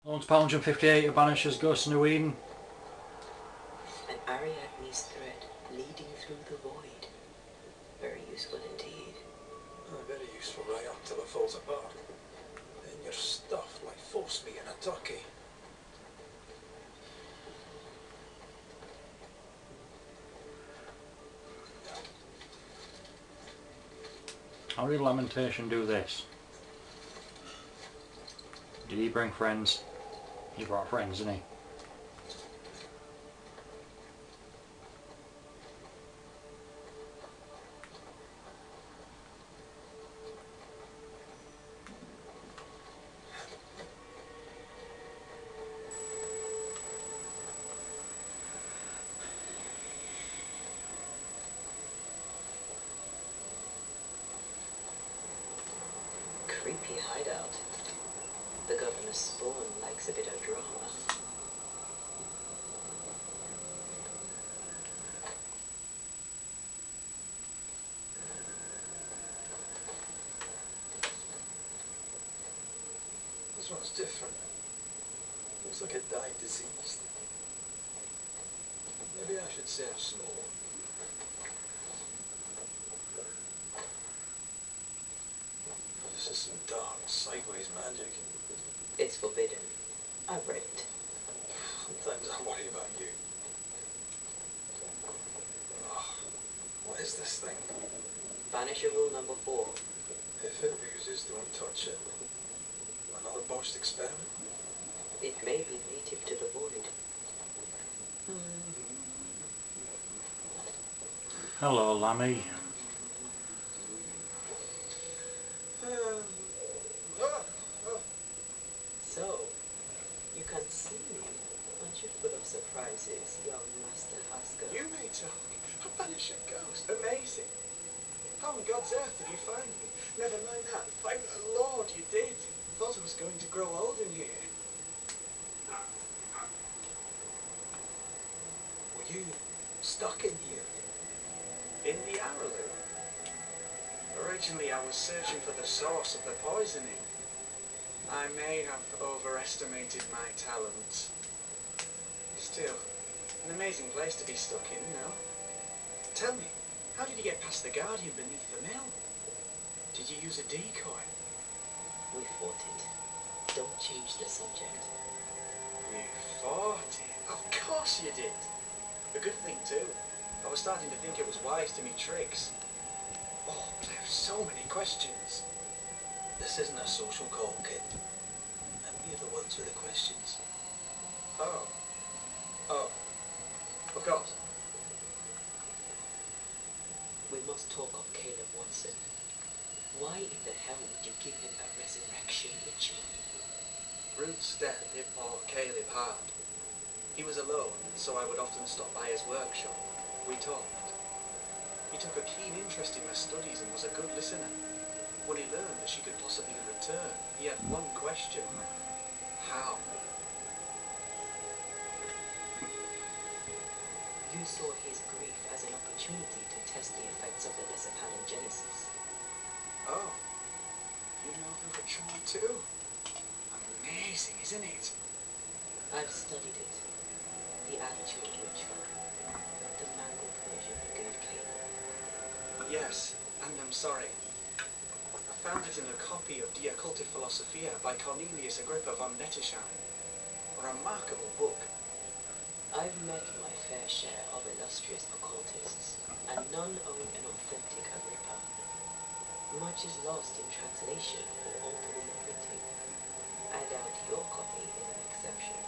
Owns page 158 of Banishers Ghost in New Eden. An Ariadne's thread leading through the void. Very useful indeed. Very useful right up till it falls apart. Then you're stuffed like force meat in a turkey. How did Lamentation do this? Did he bring friends? He brought friends, didn't he? Creepy hideout. The governor's spawn likes a bit of drama. This one's different. Looks like it died diseased. Maybe I should serve some more. This is some dark, sideways magic. It's forbidden. I've read it. Sometimes I worry about you. Oh, what is this thing? Banisher rule number 4. If it oozes, don't touch it. Another botched experiment? It may be native to the void. Hello, Lammy. So, you can see me. Aren't you full of surprises, young Master Haskell? You may tell me. A Banisher ghost. Amazing. How on God's earth did you find me? Never mind that. Thank the Lord you did. Thought I was going to grow old in here. Were you stuck in here? In the Arrowloo? Originally I was searching for the source of the poisoning. I may have overestimated my talents. Still, an amazing place to be stuck in, no? Tell me, how did you get past the Guardian beneath the mill? Did you use a decoy? We fought it. Don't change the subject. You fought it? Of course you did. A good thing too. I was starting to think it was wise to meet tricks. Oh, I have so many questions. This isn't a social call, kid. And we're the ones with the questions. Oh. Oh. Of course. We must talk of Caleb Watson. Why in the hell would you give him a resurrection ritual? Ruth's death hit poor Caleb hard. He was alone, so I would often stop by his workshop. We talked. He took a keen interest in my studies and was a good listener. When he learned that she could possibly return, he had one question. How? You saw his grief as an opportunity to test the effects of the Lesser Genesis. Oh. You know the ritual too? Amazing, isn't it? I've studied it. The actual ritual. Not the mangled version you gave Caleb. Yes, and I'm sorry. I found it in a copy of De Occulti Philosophia by Cornelius Agrippa von Nettesheim. A remarkable book. I've met my fair share of illustrious occultists, and none own an authentic Agrippa. Much is lost in translation or altered in the printing. I doubt your copy is an exception.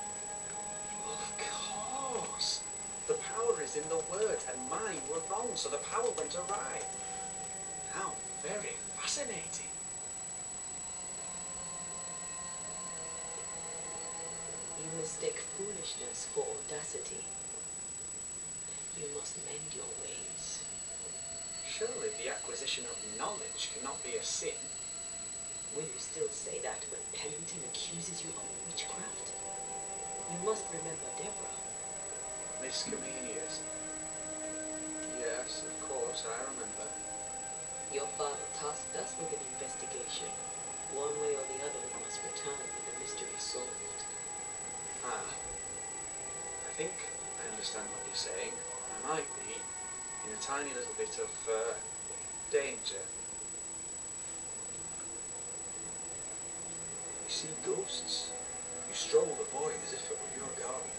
Of course. The power is in the word, and mine were wrong, so the power went awry. How very fascinating. You mistake foolishness for audacity. You must mend your ways. Surely the acquisition of knowledge cannot be a sin. Will you still say that when Pennington accuses you of witchcraft? You must remember Deborah. Miss Comenius. Yes, of course, I remember. Your father tasked us with an investigation. One way or the other, we must return with the mystery solved. Ah, I think I understand what you're saying. I might be in a tiny little bit of danger. You see ghosts. You stroll the void as if it were your garden.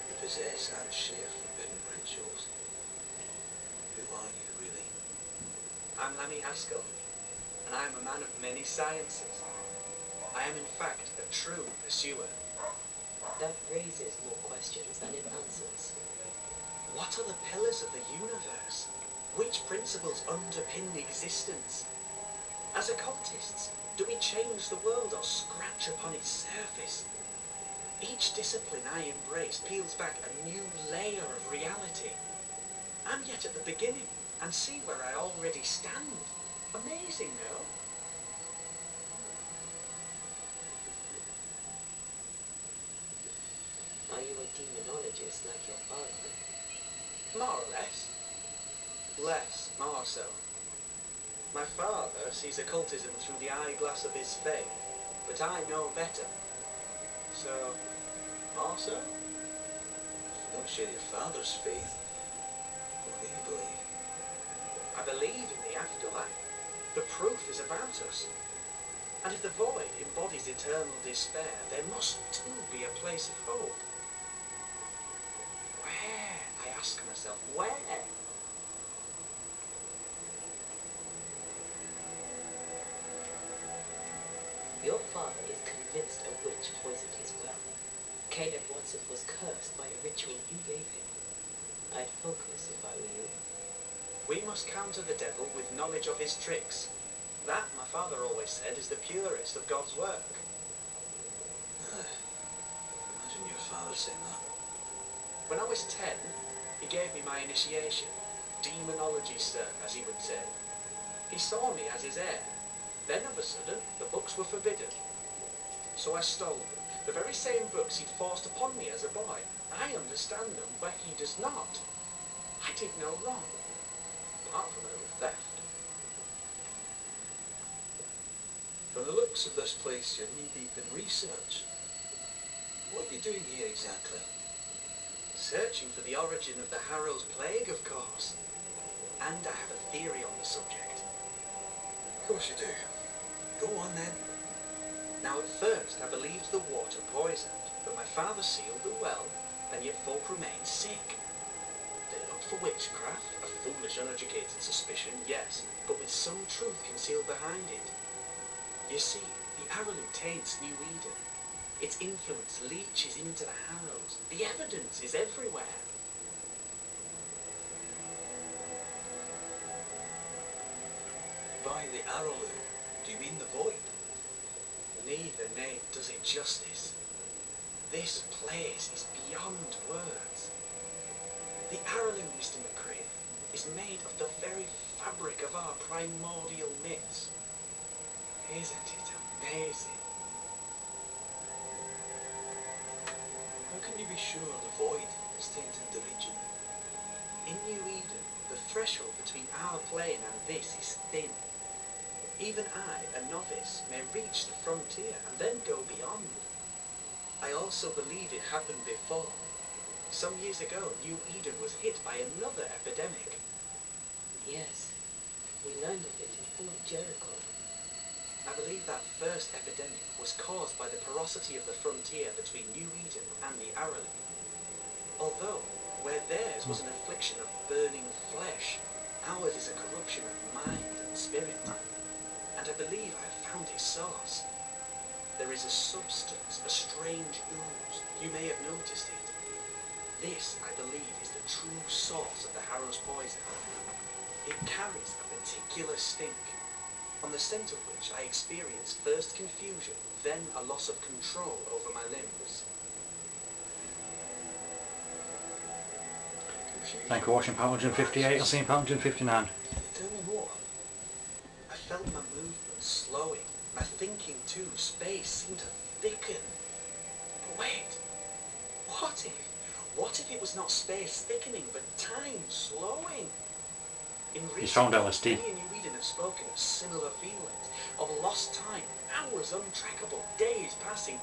You possess and share forbidden rituals. Who are you, really? I'm Lammy, and I am a man of many sciences. I am in fact a true pursuer. That raises more questions than it answers. What are the pillars of the universe? Which principles underpin existence? As occultists, do we change the world or scratch upon its surface? Each discipline I embrace peels back a new layer of reality. I'm yet at the beginning, and see where I already stand. Amazing, no? Are you a demonologist like your father? More or less. Less, more so. My father sees occultism through the eyeglass of his faith, but I know better. So, more so? You don't share your father's faith. What do you believe? I believe in the afterlife. The proof is about us. And if the void embodies eternal despair, there must too be a place of hope. Where? I ask myself, where? Your father is convinced a witch poisoned his well. Caleb Watson was cursed by a ritual you gave him. I'd focus if I were you. We must counter the devil with knowledge of his tricks. That, my father always said, is the purest of God's work. Imagine your father saying that. When I was 10, he gave me my initiation. Demonology, sir, as he would say. He saw me as his heir. Then of a sudden, the books were forbidden. So I stole them. The very same books he'd forced upon me as a boy. I understand them where he does not. I did no wrong, apart from a little theft. From the looks of this place, you're knee-deep in research. What are you doing here exactly? Searching for the origin of the Harrow's plague, of course. And I have a theory on the subject. Of course you do. Go on then. Now at first I believed the water poisoned, but my father sealed the well, and yet folk remained sick. They looked for witchcraft, a foolish, uneducated suspicion, yes, but with some truth concealed behind it. You see, the Arrowlew taints New Eden. Its influence leaches into the Harrows. The evidence is everywhere. By the Arrowlew, do you mean the void? Neither name does it justice. This place is beyond words. The Arrowlew, Mr. McCree, is made of the very fabric of our primordial myths. Isn't it amazing? How can you be sure the void has tainted the region? In New Eden, the threshold between our plane and this is thin. Even I, a novice, may reach the frontier and then go beyond. I also believe it happened before. Some years ago, New Eden was hit by another epidemic. Yes, we learned of it in Fort Jericho. I believe that first epidemic was caused by the porosity of the frontier between New Eden and the Arrowlew. Although, where theirs was an affliction of burning flesh, ours is a corruption of mind and spirit. And I believe I have found its source. There is a substance, a strange ooze. You may have noticed it. This, I believe, is the true source of the Harrow's poison. It carries a particular stink, on the scent of which I experience first confusion, then a loss of control over my limbs. Thank you for watching part 158. I'll see you in part 159. Tell me more. I felt my movement slowing, my thinking too. Space seemed to thicken. But wait, what if it was not space thickening, but time slowing? In He's recent found LSD. many in New Eden have spoken of similar feelings, of lost time, hours untrackable, days passing